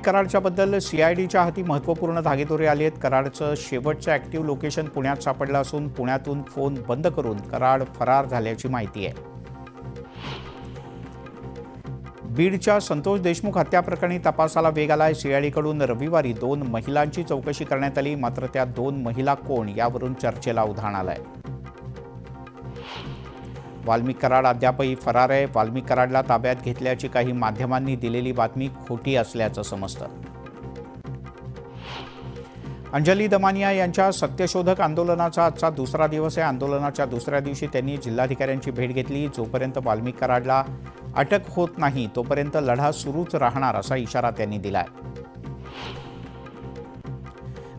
कराडच्या बद्दल सीआयडीच्या हाती महत्त्वपूर्ण धागेदोरे आले आहेत। कराडचं शेवटचं ॲक्टिव्ह लोकेशन पुण्यात सापडलं असून पुण्यातून फोन बंद करून कराड फरार झाल्याची माहिती आहे। बीडच्या संतोष देशमुख हत्या प्रकरणी तपासाला वेग आलाय। सीआयडीकडून रविवारी 2 महिलांची चौकशी करण्यात आली, मात्र त्या 2 महिला कोण यावरून चर्चेला उधाण आलंय। वाल्मिक कराड अद्यापही फरार आहे। वाल्मिक कराडला ताब्यात घेतल्याची काही माध्यमांनी दिलेली बातमी खोटी असल्याचं समजतं। अंजली दमानिया यांच्या सत्यशोधक आंदोलनाचा आजचा दुसरा दिवस आहे। आंदोलनाच्या दुसऱ्या दिवशी त्यांनी जिल्हाधिकाऱ्यांची भेट घेतली। जोपर्यंत वाल्मिक कराडला अटक होत नाही तोपर्यंत लढा सुरूच राहणार असा इशारा त्यांनी दिलाय।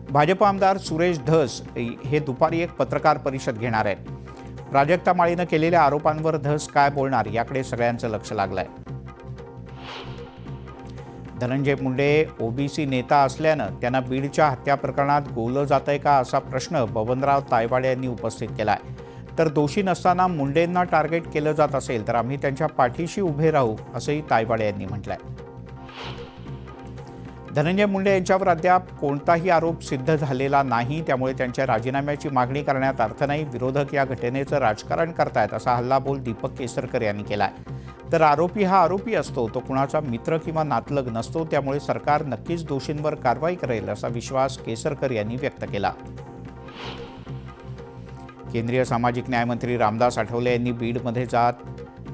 भाजप आमदार सुरेश धस हे दुपारी एक पत्रकार परिषद घेणार आहेत। प्राजक्ता माळीनं केलेल्या आरोपांवर धस काय बोलणार याकडे सगळ्यांचं लक्ष लागलंय। धनंजय मुंडे ओबीसी नेता असल्यानं त्यांना बीडच्या हत्या प्रकरणात गोवलं जातंय का असा प्रश्न बबनराव तायवाडे यांनी उपस्थित केलाय। तर दोषी नसताना मुंडेंना टार्गेट केलं जात असेल तर आम्ही त्यांच्या पाठीशी उभे राहू असंही तायवाडे यांनी म्हटलंय। धनंजय मुंडे यांच्यावर अद्याप कोणताही आरोप सिद्ध झालेला नाही, त्यामुळे त्यांच्या राजीनाम्याची मागणी करण्यात अर्थ नाही। विरोधक या घटनेचं राजकारण करतायत असा हल्लाबोल दीपक केसरकर यांनी केलाय। तर आरोपी हा आरोपी असतो, तो कुणाचा मित्र किंवा नातलग नसतो, त्यामुळे सरकार नक्कीच दोषींवर कारवाई करेल असा विश्वास केसरकर यांनी व्यक्त केला। केंद्रीय सामाजिक न्याय मंत्री रामदास आठवले यांनी बीडमध्ये जात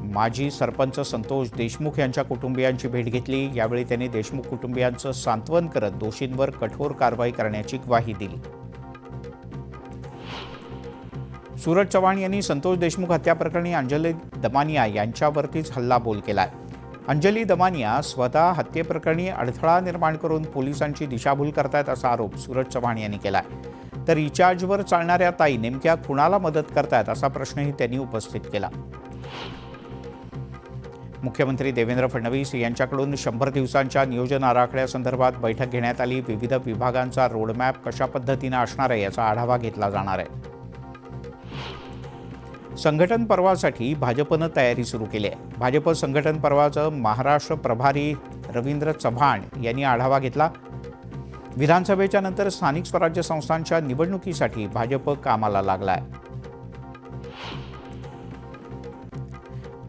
माजी सरपंच संतोष देशमुख यांच्या कुटुंबियांची भेट घेतली। यावेळी त्यांनी देशमुख कुटुंबियांचं सांत्वन करत दोषींवर कठोर कारवाई करण्याची ग्वाही दिली। सूरज चव्हाण यांनी संतोष देशमुख हत्या प्रकरणी अंजली दमानिया यांच्यावरतीच हल्लाबोल केलाय। अंजली दमानिया स्वतः हत्येप्रकरणी अडथळा निर्माण करून पोलिसांची दिशाभूल करतायत असा आरोप सूरज चव्हाण यांनी केलाय। तर रिचार्जवर चालणाऱ्या ताई नेमक्या कुणाला मदत करतायत असा प्रश्नही त्यांनी उपस्थित केला। मुख्यमंत्री देवेंद्र फडणवीस यांच्याकडून 100 दिवसांच्या नियोजन आराखड्यासंदर्भात बैठक घेण्यात आली। विविध विभागांचा रोडमॅप कशा पद्धतीने असणार आहे याचा आढावा घेतला जाणार आहे। संघटन पर्वासाठी भाजपनं तयारी सुरू केली आहे। भाजप संघटन पर्वाचं महाराष्ट्र प्रभारी रवींद्र चव्हाण यांनी आढावा घेतला। विधानसभेच्या नंतर स्थानिक स्वराज्य संस्थांच्या निवडणुकीसाठी भाजप कामाला लागलाय।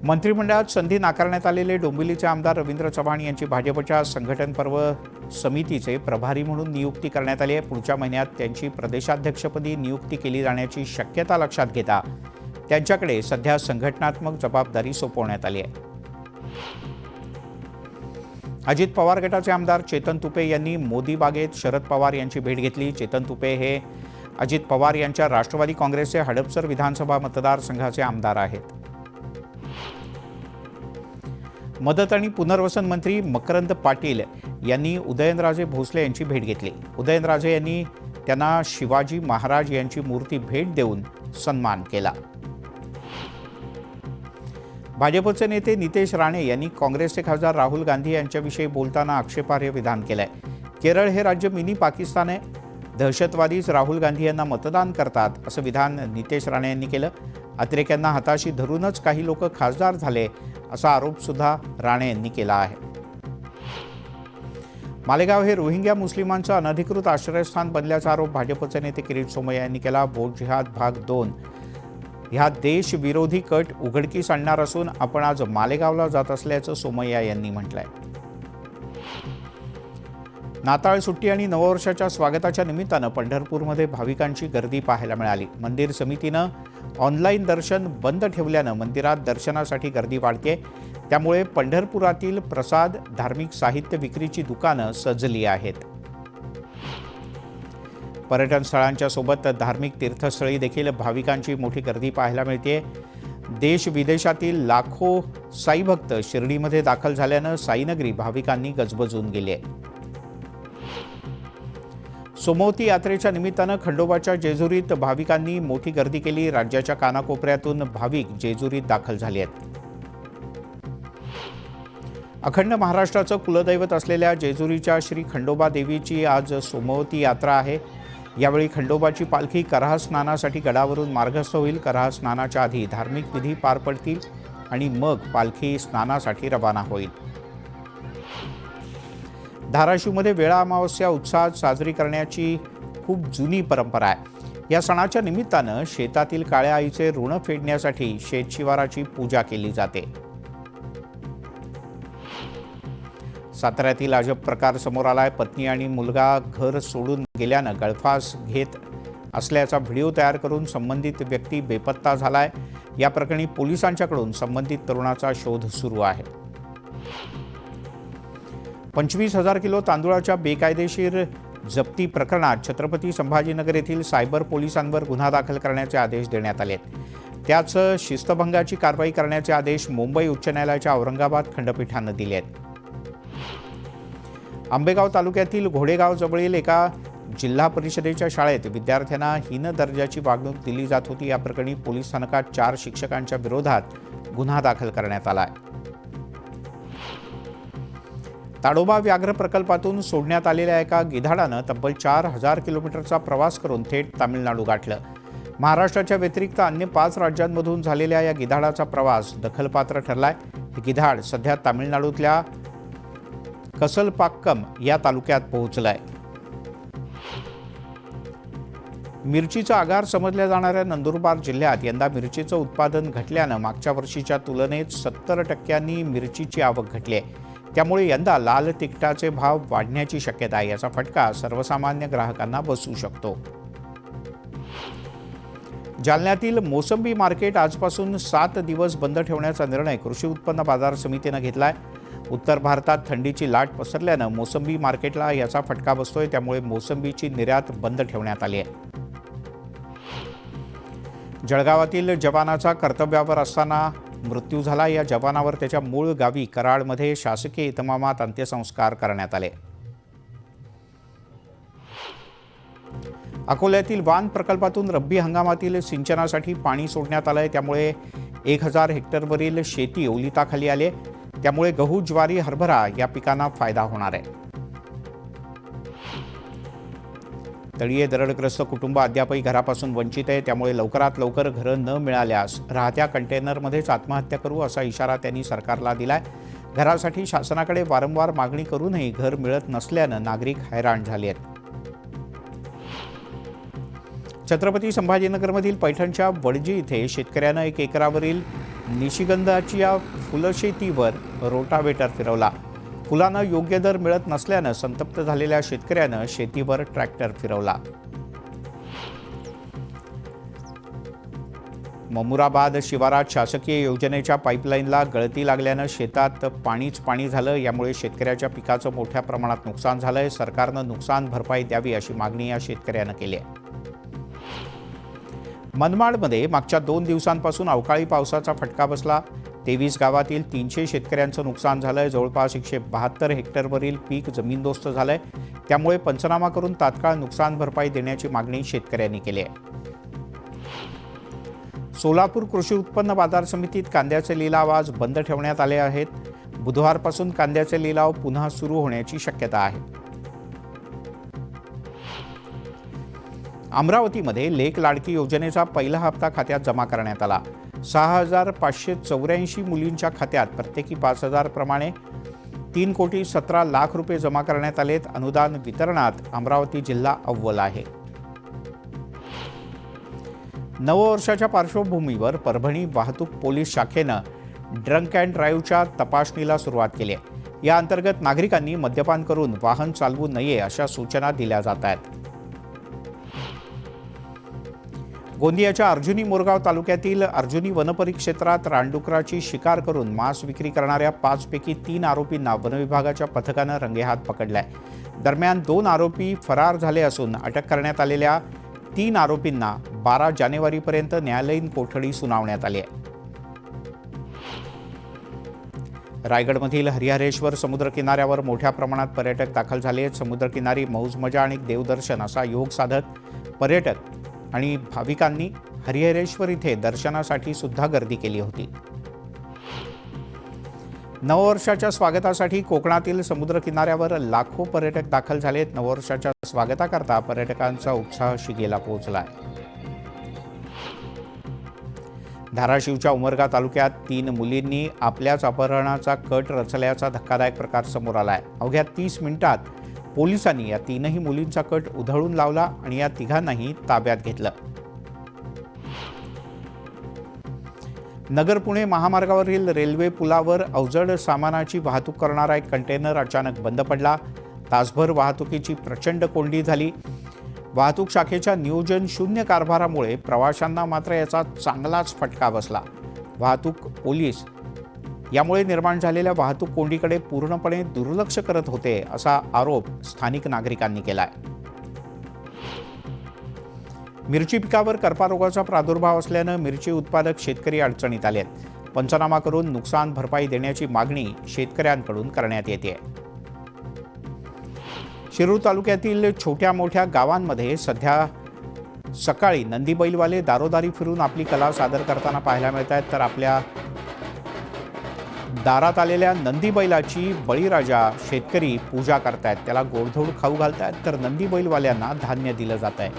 मंत्रिमंडळात संधी नाकारण्यात आलेले डोंबिवलीचे आमदार रवींद्र चव्हाण यांची भाजपच्या संघटन पर्व समितीचे प्रभारी म्हणून नियुक्ती करण्यात आली आहे। पुढच्या महिन्यात त्यांची प्रदेशाध्यक्षपदी नियुक्ती केली जाण्याची शक्यता लक्षात घेता त्यांच्याकडे सध्या संघटनात्मक जबाबदारी सोपवण्यात आली आहे। अजित पवार गटाचे आमदार चेतन तुपे यांनी मोदी बागेत शरद पवार यांची भेट घेतली। चेतन तुपे हे अजित पवार यांच्या राष्ट्रवादी काँग्रेसचे हडपसर विधानसभा मतदारसंघाचे आमदार आहेत। मदत आणि पुनर्वसन मंत्री मकरंद पाटील यांनी उदयनराजे भोसले यांची भेट घेतली। उदयनराजे यांनी त्यांना शिवाजी महाराज यांची मूर्ती भेट देऊन सन्मान केला। भाजपचे नेते नितेश राणे यांनी काँग्रेसचे खासदार राहुल गांधी यांच्याविषयी बोलताना आक्षेपार्ह विधान केलंय। केरळ हे राज्य मिनी पाकिस्तान आहे, दहशतवादीच राहुल गांधी यांना मतदान करतात असं विधान नितेश राणे यांनी केलं। अतिरेक्यांना हाताशी धरूनच काही लोक खासदार झाले असा आरोप सुद्धा राणे यांनी केला आहे। मालेगाव हे रोहिंग्या मुस्लिमांचं अनधिकृत आश्रयस्थान बनल्याचा आरोप भाजपचे नेते किरीट सोमय्या यांनी केला। वोट जिहाद भाग 2 ह्या देशविरोधी कट उघडकीस आणणार असून आपण आज मालेगावला जात असल्याचं सोमय्या यांनी म्हटलंय। नाताळ सुट्टी आणि नववर्षाच्या स्वागताच्या निमित्तानं पंढरपूरमध्ये भाविकांची गर्दी पाहायला मिळाली। मंदिर समितीनं ऑनलाईन दर्शन बंद ठेवल्यानं मंदिरात दर्शनासाठी गर्दी वाढते, त्यामुळे पंढरपुरातील प्रसाद धार्मिक साहित्य विक्रीची दुकानं सजली आहेत। पर्यटन स्थळांच्या सोबत धार्मिक तीर्थस्थळी देखील भाविकांची मोठी गर्दी पाहायला मिळते। देश विदेशातील लाखो साई भक्त शिर्डीमध्ये दाखल झाल्यानं साईनगरी भाविकांनी गजबजून गेली आहे। सोमवती यात्रेच्या निमित्तानं खंडोबाच्या जेजुरीत भाविकांनी मोठी गर्दी केली। राज्याच्या कानाकोपऱ्यातून भाविक जेजुरीत दाखल झाले आहेत। अखंड महाराष्ट्राचं कुलदैवत असलेल्या जेजुरीच्या श्री खंडोबा देवीची आज सोमवती यात्रा आहे। यावेळी खंडोबाची पालखी कराह स्नानासाठी गडावरून मार्गस्थ होईल। कराह स्नानाच्या आधी धार्मिक विधी पार पडतील आणि मग पालखी स्नानासाठी रवाना होईल। धाराशिवमध्ये वेळा अमावस्या उत्साहात साजरी करण्याची खूप जुनी परंपरा आहे। या सणाच्या निमित्तानं शेतातील काळ्या आईचे ऋण फेडण्यासाठी शेतशिवाराची पूजा केली जाते। साताऱ्यातील अजब प्रकार समोर आलाय। पत्नी आणि मुलगा घर सोडून गेल्यानं गळफास घेत असल्याचा व्हिडिओ तयार करून संबंधित व्यक्ती बेपत्ता झालाय। या प्रकरणी पोलिसांच्याकडून संबंधित तरुणाचा शोध सुरू आहे। 25,000 किलो तांदूळाच्या बेकायदेशीर जप्ती प्रकरणात छत्रपती संभाजीनगर येथील सायबर पोलिसांवर गुन्हा दाखल करण्याचे आदेश देण्यात आले। त्याच शिस्तभंगाची कारवाई करण्याचे आदेश मुंबई उच्च न्यायालयाच्या औरंगाबाद खंडपीठानं दिले आहेत। आंबेगाव तालुक्यातील घोडेगाव जवळील एका जिल्हा परिषदेच्या शाळेत विद्यार्थ्यांना हीन दर्जाची वागणूक दिली जात होती। या प्रकरणी पोलीस स्थानकात 4 शिक्षकांच्या विरोधात गुन्हा दाखल करण्यात आला आहे। ताडोबा व्याघ्र प्रकल्पातून सोडण्यात आलेल्या एका गिधाडानं तब्बल 4,000 किलोमीटरचा प्रवास करून थेट तामिळनाडू गाठलं। महाराष्ट्राच्या व्यतिरिक्त अन्य 5 राज्यांमधून झालेल्या या गिधाडाचा प्रवास दखलपात्र ठरलाय। हे गिधाड सध्या तामिळनाडूतल्या कसलपाक्कम या तालुक्यात पोहोचलाय। मिरचीचा आगार समजल्या जाणाऱ्या नंदुरबार जिल्ह्यात यंदा मिरचीचं उत्पादन घटल्यानं मागच्या वर्षीच्या तुलनेत 70% मिरचीची आवक घटली आहे। त्यामुळे यंदा लाल तिखटाचे भाव वाढण्याची शक्यता आहे। याचा फटका सर्वसामान्य ग्राहकांना बसू शकतो। जालन्यातील मोसंबी मार्केट आजपासून 7 दिवस बंद ठेवण्याचा निर्णय कृषी उत्पन्न बाजार समितीनं घेतलाय। उत्तर भारतात थंडीची लाट पसरल्यानं मोसंबी मार्केटला याचा फटका बसतोय। त्यामुळे मोसंबीची निर्यात बंद ठेवण्यात आली आहे। जळगावातील जवानाचा कर्तव्यावर असताना मृत्यू झाला। या जवानावर त्याच्या मूळ गावी कराडमध्ये शासकीय इतमामात अंत्यसंस्कार करण्यात आले। अकोल्यातील वान प्रकल्पातून रब्बी हंगामातील सिंचनासाठी पाणी सोडण्यात आलंय। त्यामुळे 1,000 हेक्टरवरील शेती ओलिताखाली आली आहे। त्यामुळे गहू, ज्वारी, हरभरा या पिकांना फायदा होणार आहे। तळीये दरडग्रस्त कुटुंब अद्यापही घरापासून वंचित आहे। त्यामुळे लवकरात लवकर घरं न मिळाल्यास राहत्या कंटेनरमध्येच आत्महत्या करू असा इशारा त्यांनी सरकारला दिलाय। घरासाठी शासनाकडे वारंवार मागणी करूनही घर मिळत नसल्यानं नागरिक हैराण झाले आहेत। छत्रपती संभाजीनगरमधील पैठणच्या वडजी इथे शेतकऱ्यानं 1 एकरावरील निशिगंधाच्या फुलशेतीवर रोटावेटर फिरवला। फुलांना योग्य दर मिळत नसल्यानं संतप्त झालेल्या शेतकऱ्यानं शेतीवर ट्रॅक्टर फिरवला। ममुराबाद शिवारात शासकीय योजनेच्या पाईपलाईनला गळती लागल्यानं शेतात पाणीच पाणी झालं। यामुळे शेतकऱ्याच्या पिकाचं मोठ्या प्रमाणात नुकसान झालंय। सरकारनं नुकसान भरपाई द्यावी अशी मागणी या शेतकऱ्यानं केली आहे। मनमाडमध्ये मागच्या 2 दिवसांपासून अवकाळी पावसाचा फटका बसला। 23 गावातील 300 शेतकऱ्यांचं नुकसान झालंय। जवळपास 172 हेक्टरवरील पीक जमीनदोस्त झालंय। त्यामुळे पंचनामा करून तात्काळ नुकसान भरपाई देण्याची मागणी शेतकऱ्यांनी केली आहे। सोलापूर कृषी उत्पन्न बाजार समितीत कांद्याचे लिलाव आज बंद ठेवण्यात आले आहेत। बुधवारपासून कांद्याचे लिलाव पुन्हा सुरू होण्याची शक्यता आहे। अमरावतीमध्ये लेक लाडकी योजनेचा पहिला हप्ता खात्यात जमा करण्यात आला। 6,584 मुलींच्या खात्यात प्रत्येकी 5,000 प्रमाणे 3,17,00,000 रुपये जमा करण्यात आलेत। अनुदान वितरणात अमरावती जिल्हा अव्वल आहे। नववर्षाच्या पार्श्वभूमीवर परभणी वाहतूक पोलीस शाखेनं ड्रंक अँड ड्राईव्हच्या तपासणीला सुरुवात केली आहे। या अंतर्गत नागरिकांनी मद्यपान करून वाहन चालवू नये अशा सूचना दिल्या जात आहेत। गोंदियाच्या अर्जुनी मोरगाव तालुक्यातील अर्जुनी वनपरिक्षेत्रात रानडुकराची शिकार करून मांस विक्री करणाऱ्या 5 पैकी 3 आरोपींना वनविभागाच्या पथकानं रंगेहात पकडलाय। दरम्यान 2 आरोपी फरार झाले असून अटक करण्यात आलेल्या 3 आरोपींना 12 जानेवारीपर्यंत न्यायालयीन कोठडी सुनावण्यात आली आहे। रायगडमधील हरिहरेश्वर समुद्रकिनाऱ्यावर मोठ्या प्रमाणात पर्यटक दाखल झाले आहेत। समुद्रकिनारी मौज मजा आणि देवदर्शन असा योग साधत पर्यटक आणि भाविकांनी हरिहरेश्वर इथे दर्शनासाठी सुद्धा गर्दी केली होती। नववर्षाच्या स्वागतासाठी कोकणातील समुद्रकिनाऱ्यावर लाखो पर्यटक दाखल झालेत। नववर्षाच्या स्वागताकरता पर्यटकांचा उत्साह शिगेला पोहोचलाय। धाराशिवच्या उमरगा तालुक्यात 3 मुलींनी आपल्याच अपहरणाचा कट रचल्याचा धक्कादायक प्रकार समोर आलाय. अवघ्या 30 मिनिटात पोलिसांनी या 3ही मुलींचा कट उधळून लावला आणि या तिघांनाही ताब्यात घेतलं. नगर पुणे महामार्गावरील रेल्वे पुलावर अवजड सामानाची वाहतूक करणारा एक कंटेनर अचानक बंद पडला. तासभर वाहतुकीची प्रचंड कोंडी झाली. वाहतूक शाखेच्या नियोजन शून्य कारभारामुळे प्रवाशांना मात्र याचा चांगलाच फटका बसला. वाहतूक पोलीस यामुळे निर्माण झालेल्या वाहतूक कोंडीकडे पूर्णपणे दुर्लक्ष करत होते, असा आरोप स्थानिक नागरिकांनी केलाय. मिरची पिकावर करपा रोगाचा प्रादुर्भाव असल्यानं मिरची उत्पादक शेतकरी अडचणीत आलेत. पंचनामा करून नुकसान भरपाई देण्याची मागणी शेतकऱ्यांकडून करण्यात येते. शिरूर तालुक्यातील छोट्या मोठ्या गावांमध्ये सध्या सकाळी नंदी बैलवाले दारोदारी फिरून आपली कला सादर करताना पाहायला मिळत आहेत. तर आपल्या दारात आलेल्या नंदी बैलाची बळीराजा शेतकरी पूजा करतायत, त्याला गोडधोड खाऊ घालतायत, तर नंदी बैलवाल्यांना धान्य दिलं जात आहे.